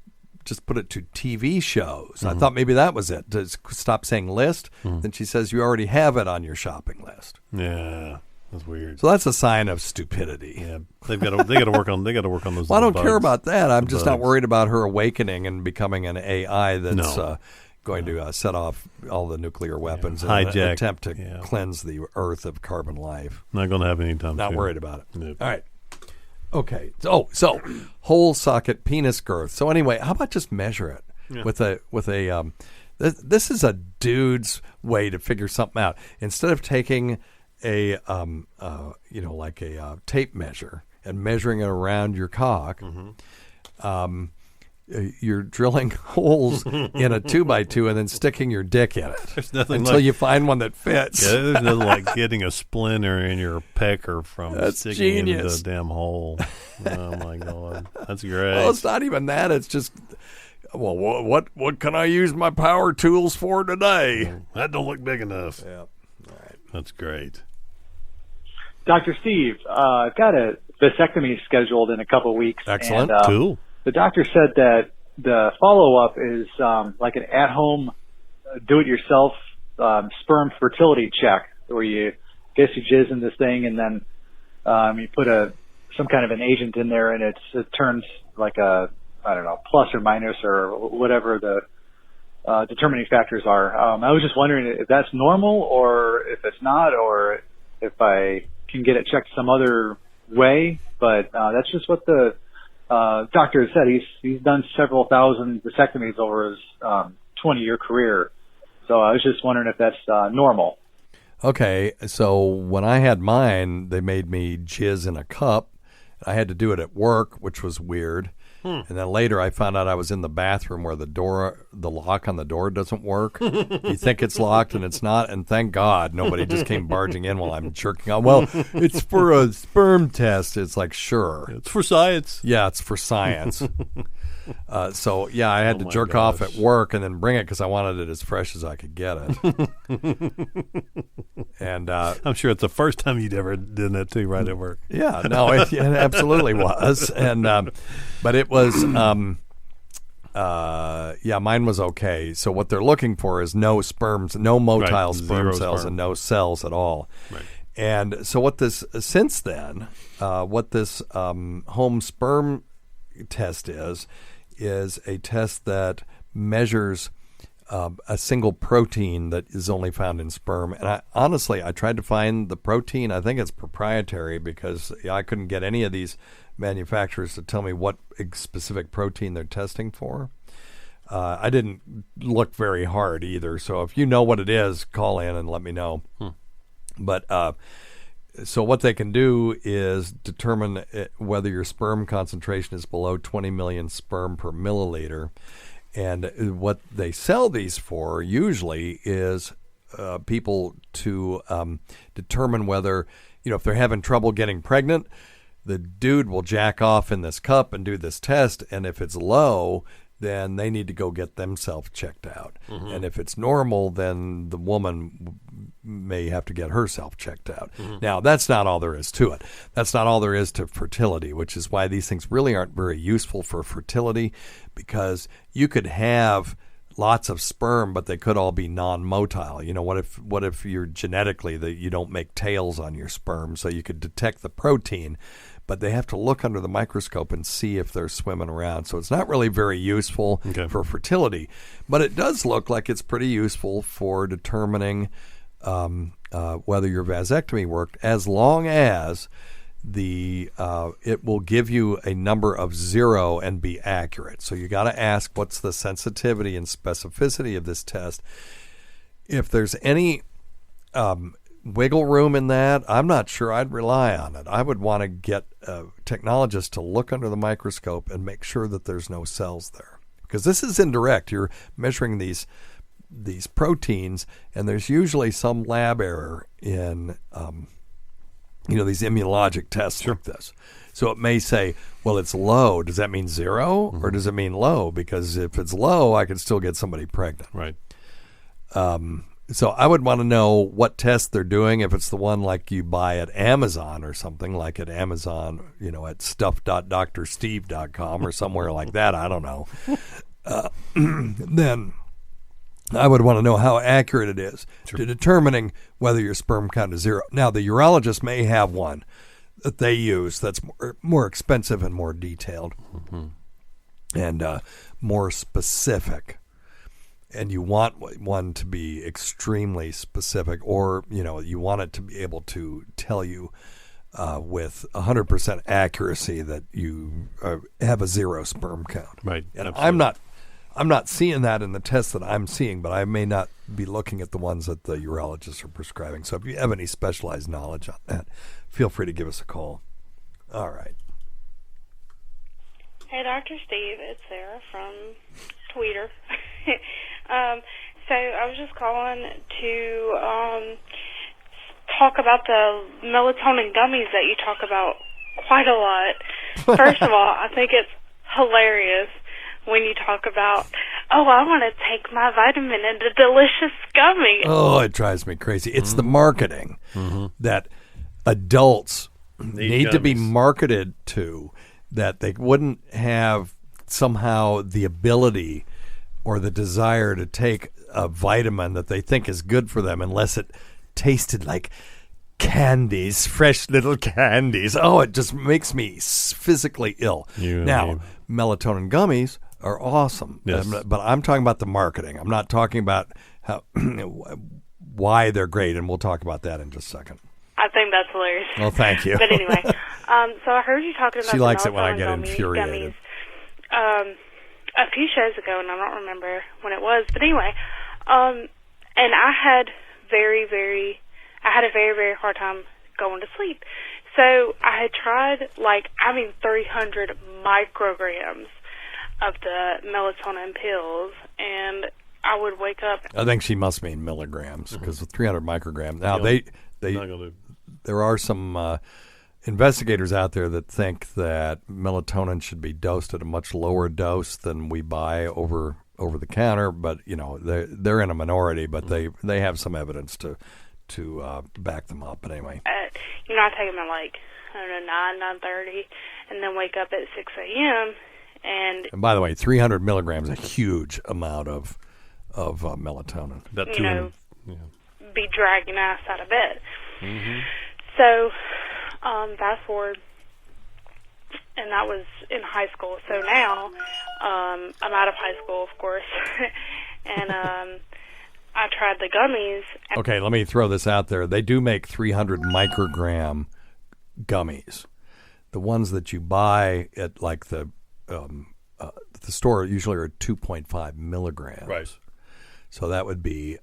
just put it to TV shows, I thought maybe that was it, to stop saying list. Then she says you already have it on your shopping list. Yeah. That's weird. So that's a sign of stupidity. Yeah, they got to work on those. Well, I don't bugs. care about that. I'm just not worried about her awakening and becoming an AI that's going to set off all the nuclear weapons in an attempt to cleanse the earth of carbon life. Not going to happen anytime soon. Not worried about it. Nope. All right. Okay. So hole socket penis girth. So anyway, how about just measure it with a this is a dude's way to figure something out. Instead of taking a like a tape measure and measuring it around your cock, you're drilling holes in a 2x2 and then sticking your dick in it. There's nothing until you find one that fits. Yeah, there's nothing like getting a splinter in your pecker from sticking it into a damn hole. Oh my god, that's great. Well, it's not even that. It's just, well, what can I use my power tools for today? That don't look big enough. Yeah, all right, that's great. Dr. Steve, I've got a vasectomy scheduled in a couple of weeks. Excellent. And, cool. The doctor said that the follow-up is like an at-home, do-it-yourself sperm fertility check, where you jizz in this thing, and then you put some kind of an agent in there, and it turns like a, I don't know, plus or minus or whatever the determining factors are. I was just wondering if that's normal, or if it's not, or if I can get it checked some other way, but that's just what the doctor has said. He's done several thousand vasectomies over his 20-year career, so I was just wondering if that's normal. Okay, so when I had mine, they made me jizz in a cup. I had to do it at work, which was weird. And then later I found out I was in the bathroom where the lock on the door doesn't work. You think it's locked and it's not, and thank God nobody just came barging in while I'm jerking off. Well, it's for a sperm test. It's like, sure. It's for science. Yeah, it's for science. So yeah, I had to jerk off at work and then bring it because I wanted it as fresh as I could get it. And I'm sure it's the first time you'd ever done that too, right at work. Yeah, no, it absolutely was. And but it was. Mine was okay. So what they're looking for is no sperms, no motile sperm cells, and no cells at all. Right. And so what this since then, what this home sperm test is a test that measures a single protein that is only found in sperm. And I tried to find the protein. I think it's proprietary because I couldn't get any of these manufacturers to tell me what specific protein they're testing for. I didn't look very hard either. So if you know what it is, call in and let me know. But so what they can do is determine whether your sperm concentration is below 20 million sperm per milliliter. And what they sell these for usually is people to determine whether, if they're having trouble getting pregnant, the dude will jack off in this cup and do this test. And if it's low, then they need to go get themselves checked out. Mm-hmm. And if it's normal, then the woman may have to get herself checked out. Mm-hmm. Now, that's not all there is to it. That's not all there is to fertility, which is why these things really aren't very useful for fertility, because you could have lots of sperm, but they could all be non-motile. What if you're genetically that you don't make tails on your sperm, so you could detect the protein, but they have to look under the microscope and see if they're swimming around. So it's not really very useful for fertility, but it does look like it's pretty useful for determining whether your vasectomy worked, as long as it will give you a number of 0 and be accurate. So you got to ask, what's the sensitivity and specificity of this test? If there's any wiggle room in that, I'm not sure I'd rely on it. I would want to get a technologist to look under the microscope and make sure that there's no cells there, because this is indirect. You're measuring these proteins, and there's usually some lab error in these immunologic tests like this. So it may say, well, it's low. Does that mean 0? Mm-hmm. Or does it mean low? Because if it's low, I can still get somebody pregnant. Right. So I would want to know what test they're doing. If it's the one like you buy at Amazon or something, like at Amazon, at stuff.drsteve.com or somewhere like that, I don't know. Then I would want to know how accurate it is to determining whether your sperm count is 0. Now, the urologist may have one that they use that's more expensive and more detailed and more specific. And you want one to be extremely specific, or, you want it to be able to tell you with 100% accuracy that you have a 0 sperm count. Right. And absolutely. I'm not seeing that in the tests that I'm seeing, but I may not be looking at the ones that the urologists are prescribing. So if you have any specialized knowledge on that, feel free to give us a call. All right. Hey, Dr. Steve, it's Sarah from Tweeter. So I was just calling to talk about the melatonin gummies that you talk about quite a lot. First of all, I think it's hilarious when you talk about, I want to take my vitamin in a delicious gummy. Oh, it drives me crazy. It's the marketing that adults need to be marketed to, that they wouldn't have somehow the ability or the desire to take a vitamin that they think is good for them unless it tasted like candies, fresh little candies. Oh, it just makes me physically ill. Melatonin gummies are awesome. Yes. But I'm talking about the marketing. I'm not talking about why they're great, and we'll talk about that in just a second. I think that's hilarious. Well, thank you. But anyway, so I heard you talking about she the likes it when I melatonin get infuriated. Gummies, a few shows ago, and I don't remember when it was. But anyway, and I had a very, very hard time going to sleep. So I had tried 300 micrograms of the melatonin pills, and I would wake up. I think she must mean milligrams, because with 300 micrograms. Now there are some investigators out there that think that melatonin should be dosed at a much lower dose than we buy over the counter, but they're in a minority, but they have some evidence to back them up. But anyway, I take them at like 9:30, and then wake up at 6 a.m. And by the way, 300 milligrams is a huge amount of melatonin. Be dragging ass out of bed. Mm-hmm. So, fast forward, and that was in high school. So now, I'm out of high school, of course, and I tried the gummies. Okay, let me throw this out there. They do make 300 microgram gummies. The ones that you buy at like the store usually are 2.5 milligrams. Right. So that would be,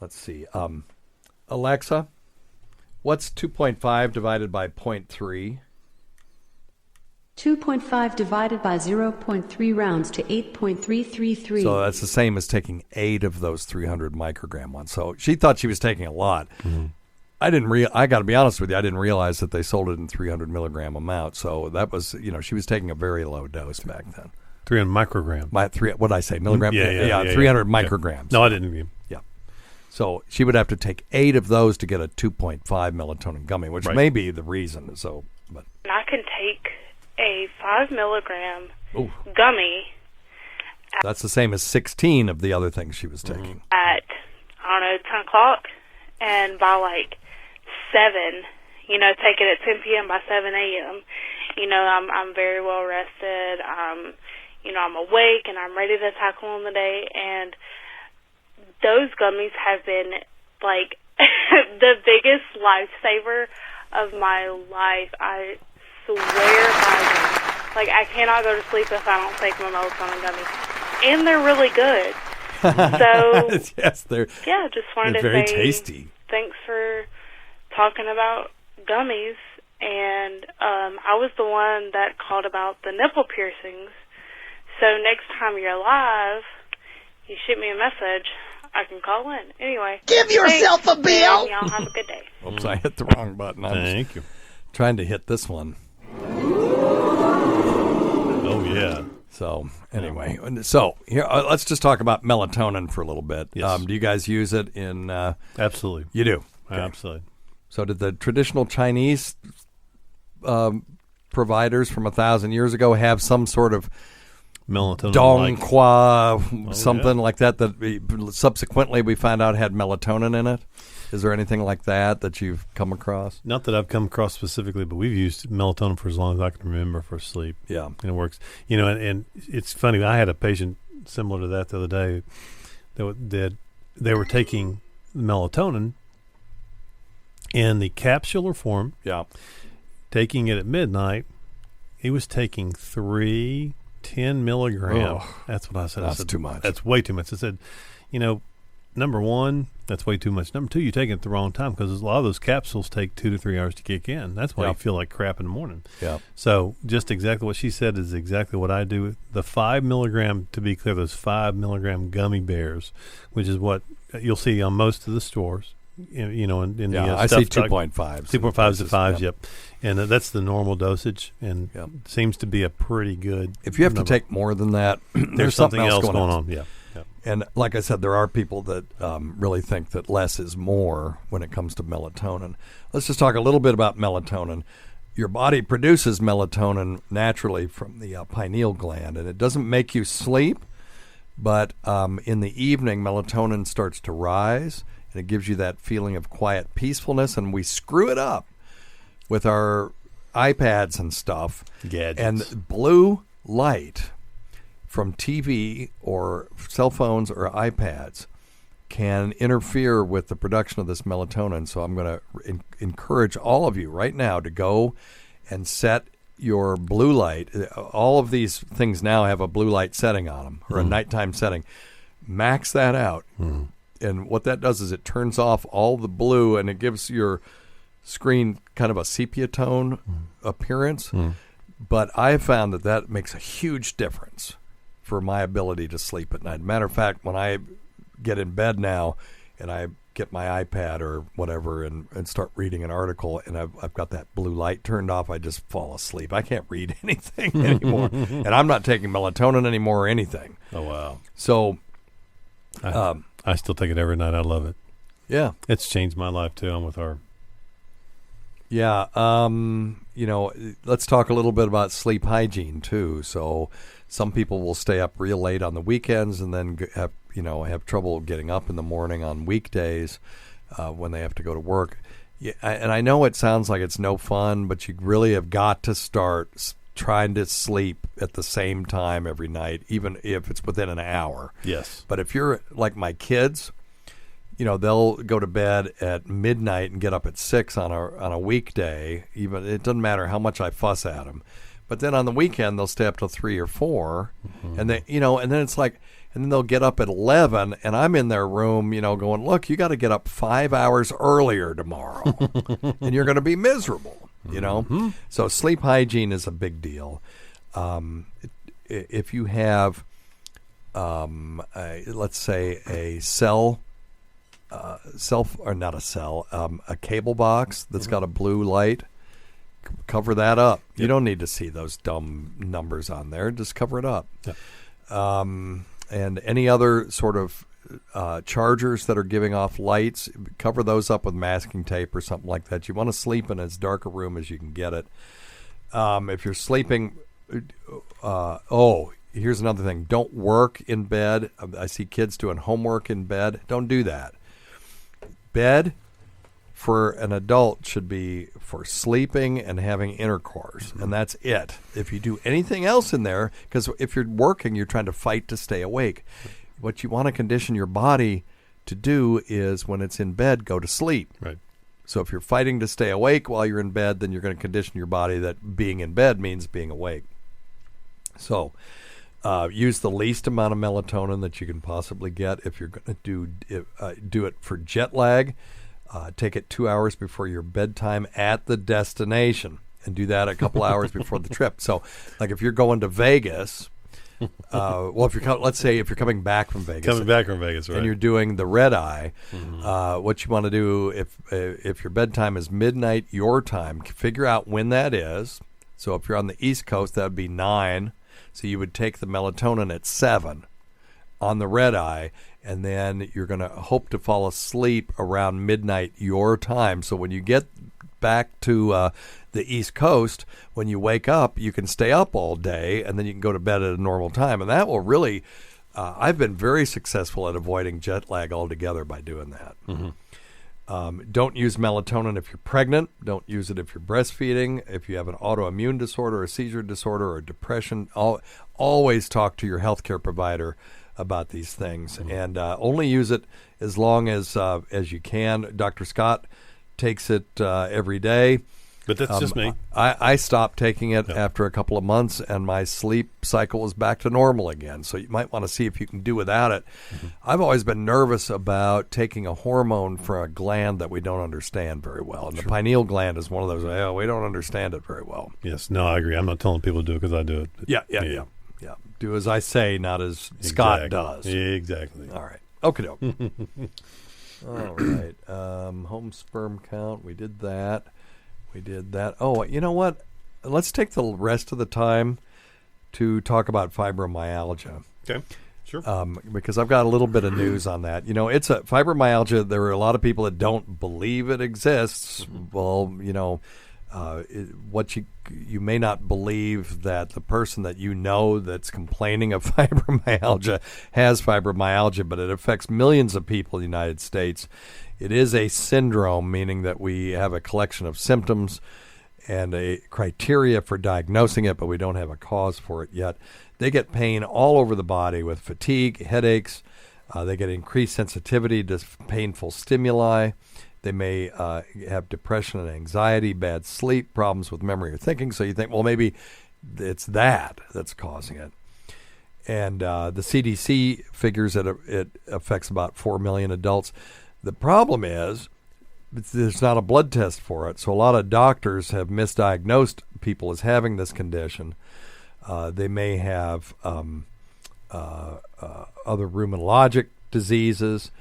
let's see, Alexa, what's 2.5 divided by 0.3? 2.5 divided by 0.3 rounds to 8.333. So that's the same as taking 8 of those 300 microgram ones. So she thought she was taking a lot. Mm-hmm. I got to be honest with you, I didn't realize that they sold it in 300 milligram amount. So that was, she was taking a very low dose back then. 300 micrograms. What did I say? Milligram? Yeah, 300 micrograms. No, I didn't. Yeah. So she would have to take 8 of those to get a 2.5 melatonin gummy, which may be the reason. So, but I can take a 5 milligram gummy. That's the same as 16 of the other things she was taking. At 10 o'clock, and by like 7, take it at 10 p.m. by 7 a.m. I'm very well rested. I'm awake and I'm ready to tackle on the day. And those gummies have been like the biggest lifesaver of my life. I swear by them. Like, I cannot go to sleep if I don't take my melatonin gummies. And they're really good. So, yes, they're just wanted to very say tasty. Thanks for talking about gummies. And I was the one that called about the nipple piercings. So next time you're live, you shoot me a message. I can call in. Anyway. Give yourself a bill. And y'all have a good day. Oops, I hit the wrong button. Thank you. Trying to hit this one. Oh, yeah. So, anyway. So, here, let's just talk about melatonin for a little bit. Yes. Do you guys use it in... Absolutely. You do? Okay. Absolutely. So, did the traditional Chinese providers from 1,000 years ago have some sort of melatonin Dongqua, something like that subsequently we found out had melatonin in it? Is there anything like that you've come across? Not that I've come across specifically, but we've used melatonin for as long as I can remember for sleep. Yeah. And it works. And it's funny. I had a patient similar to that the other day that they were taking melatonin in the capsular form. Yeah. Taking it at midnight. He was taking 3 10 milligram. Oh, that's what I said. That's too much. That's way too much. I said, number one, that's way too much. Number two, you're taking it at the wrong time because a lot of those capsules take 2 to 3 hours to kick in. That's why you feel like crap in the morning. Yeah. So just exactly what she said is exactly what I do. The 5 milligram, to be clear, those 5 milligram gummy bears, which is what you'll see on most of the stores. In the I see 2.5s. 2.5s to 5s, yep. And that's the normal dosage, and seems to be a pretty good. If you have to take more than that, there's something else going on. Yeah. And like I said, there are people that really think that less is more when it comes to melatonin. Let's just talk a little bit about melatonin. Your body produces melatonin naturally from the pineal gland, and it doesn't make you sleep, but in the evening, melatonin starts to rise, and it gives you that feeling of quiet peacefulness, and we screw it up with our iPads and stuff. Gadgets. And blue light from TV or cell phones or iPads can interfere with the production of this melatonin. So I'm going to encourage all of you right now to go and set your blue light. All of these things now have a blue light setting on them, or a nighttime setting. Max that out. And what that does is it turns off all the blue, and it gives your screen kind of a sepia tone appearance. But I found that makes a huge difference for my ability to sleep at night. Matter of fact, when I get in bed now and I get my iPad or whatever and start reading an article, and I've got that blue light turned off, I just fall asleep. I can't read anything anymore, and I'm not taking melatonin anymore or anything. Oh wow! So I still take it every night. I love it. Yeah, it's changed my life too. I'm with her. Yeah, let's talk a little bit about sleep hygiene too. So some people will stay up real late on the weekends and then have trouble getting up in the morning on weekdays when they have to go to work. Yeah, and I know it sounds like it's no fun, but you really have got to start trying to sleep at the same time every night, even if it's within an hour. Yes. But if you're like my kids, they'll go to bed at midnight and get up at 6 on a weekday. Even it doesn't matter how much I fuss at them, but then on the weekend they'll stay up till 3 or 4, and then and then it's like, and then they'll get up at 11, and I'm in their room, going, look, you got to get up 5 hours earlier tomorrow, and you're going to be miserable, So sleep hygiene is a big deal. If you have, let's say a a cable box that's got a blue light, cover that up. You don't need to see those dumb numbers on there. Just cover it up. And any other sort of chargers that are giving off lights, cover those up with masking tape or something like that. You want to sleep in as dark a room as you can get it. If you're sleeping, here's another thing. Don't work in bed. I see kids doing homework in bed. Don't do that. Bed for an adult should be for sleeping and having intercourse, and that's it. If you do anything else in there, because if you're working, you're trying to fight to stay awake. What you want to condition your body to do is when it's in bed, go to sleep. Right. So if you're fighting to stay awake while you're in bed, then you're going to condition your body that being in bed means being awake. So use the least amount of melatonin that you can possibly get. If you're going to do it for jet lag, take it 2 hours before your bedtime at the destination, and do that a couple hours before the trip. So, like if you're going to Vegas, let's say if you're coming back from Vegas, right, and you're doing the red eye, what you want to do if your bedtime is midnight your time, figure out when that is. So if you're on the East Coast, that would be 9. So you would take the melatonin at 7 on the red eye, and then you're going to hope to fall asleep around midnight your time. So when you get back to the East Coast, when you wake up, you can stay up all day, and then you can go to bed at a normal time. And that will really, I've been very successful at avoiding jet lag altogether by doing that. Don't use melatonin if you're pregnant. Don't use it if you're breastfeeding. If you have an autoimmune disorder, a seizure disorder, or depression, always talk to your healthcare provider about these things, and only use it as long as you can. Dr. Scott takes it every day. But that's just me. I stopped taking it after a couple of months, and my sleep cycle is back to normal again. So you might want to see if you can do without it. I've always been nervous about taking a hormone for a gland that we don't understand very well. And the pineal gland is one of those, we don't understand it very well. Yes, no, I agree. I'm not telling people to do it because I do it. Yeah. Do as I say, not as Scott does. Exactly. All right. Okie-doke. All right. Home sperm count. We did that. Oh, you know what? Let's take the rest of the time to talk about fibromyalgia. Okay. Sure. Because I've got a little bit of news on that. It's a fibromyalgia. There are a lot of people that don't believe it exists. Well, what you may not believe that the person that that's complaining of fibromyalgia has fibromyalgia, but it affects millions of people in the United States. It is a syndrome, meaning that we have a collection of symptoms and a criteria for diagnosing it, but we don't have a cause for it yet. They get pain all over the body with fatigue, headaches. They get increased sensitivity to painful stimuli. They may have depression and anxiety, bad sleep, problems with memory or thinking. So you think, well, maybe it's that's causing it. And the CDC figures that it affects about 4 million adults. The problem is there's not a blood test for it. So a lot of doctors have misdiagnosed people as having this condition. They may have other rheumatologic diseases.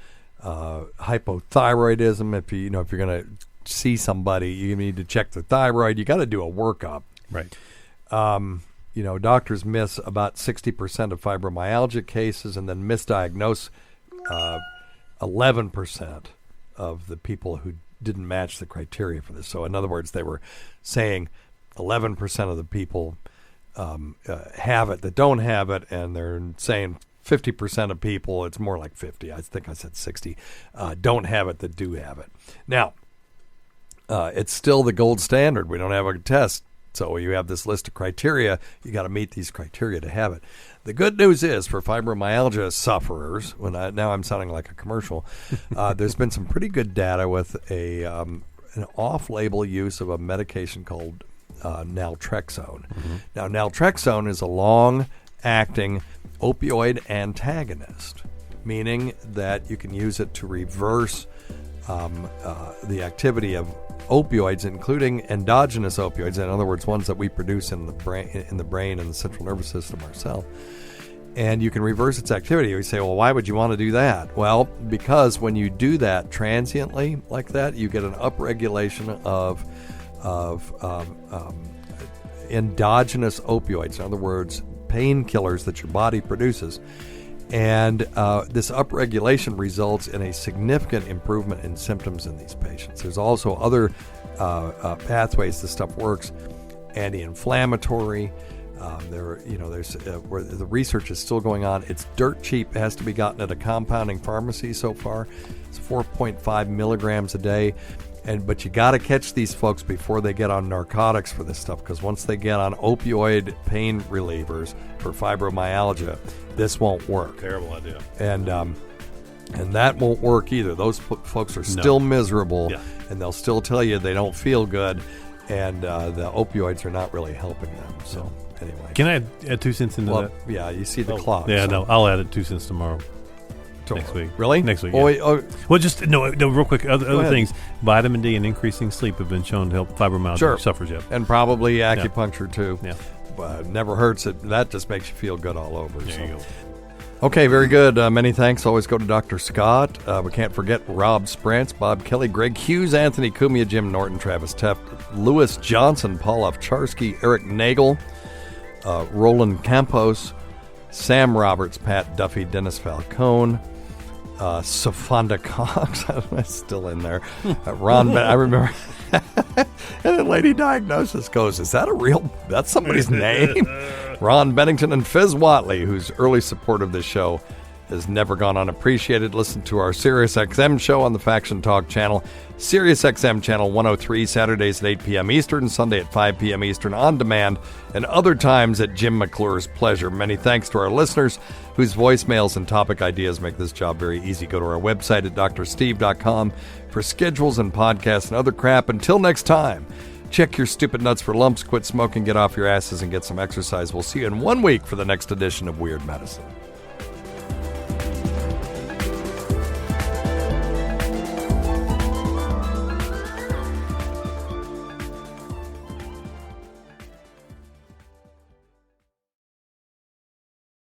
hypothyroidism. If you're going to see somebody, you need to check the thyroid. You got to do a workup. Right. Doctors miss about 60% of fibromyalgia cases and then misdiagnose 11% of the people who didn't match the criteria for this. So in other words, they were saying 11% of the people have it that don't have it, and they're saying 50% of people, it's more like 50, I think I said 60, don't have it that do have it. Now, it's still the gold standard. We don't have a test. So you have this list of criteria. You got to meet these criteria to have it. The good news is for fibromyalgia sufferers, now I'm sounding like a commercial, there's been some pretty good data with an off-label use of a medication called naltrexone. Mm-hmm. Now, naltrexone is a long-acting opioid antagonist, meaning that you can use it to reverse the activity of opioids, including endogenous opioids, in other words, ones that we produce in the brain and the central nervous system ourselves. And you can reverse its activity. We say, well, why would you want to do that? Well, because when you do that transiently like that, you get an upregulation of endogenous opioids, in other words, painkillers that your body produces. And this upregulation results in a significant improvement in symptoms in these patients. There's also other pathways this stuff works, anti-inflammatory. There's where the research is still going on. It's dirt cheap. It has to be gotten at a compounding pharmacy so far. It's 4.5 milligrams a day. But you got to catch these folks before they get on narcotics for this stuff, because once they get on opioid pain relievers for fibromyalgia, this won't work. Terrible idea. And that won't work either. Those folks are still miserable, and they'll still tell you they don't feel good, and the opioids are not really helping them. So anyway, can I add 2 cents into that? Yeah, you see the clock. Yeah, no, I'll add it 2 cents tomorrow. Next week. Really? Next week. Yeah. Well, just real quick. Other things. Vitamin D and increasing sleep have been shown to help fibromyalgia sufferers. Yep. And probably acupuncture too. Yeah. Never hurts. That just makes you feel good all over. There you go. Okay, very good. Many thanks. Always go to Dr. Scott. We can't forget Rob Sprance, Bob Kelly, Greg Hughes, Anthony Cumia, Jim Norton, Travis Teff, Lewis Johnson, Paul Ovcharsky, Eric Nagel, Roland Campos, Sam Roberts, Pat Duffy, Dennis Falcone, Safonda Cox, that's still in there. Ron, I remember. And then Lady Diagnosis goes, is that that's somebody's name? Ron Bennington and Fizz Watley, whose early support of this show has never gone unappreciated. Listen to our SiriusXM show on the Faction Talk channel, SiriusXM channel 103, Saturdays at 8 p.m. Eastern, Sunday at 5 p.m. Eastern on demand, and other times at Jim McClure's pleasure. Many thanks to our listeners whose voicemails and topic ideas make this job very easy. Go to our website at drsteve.com for schedules and podcasts and other crap. Until next time, check your stupid nuts for lumps, quit smoking, get off your asses, and get some exercise. We'll see you in 1 week for the next edition of Weird Medicine.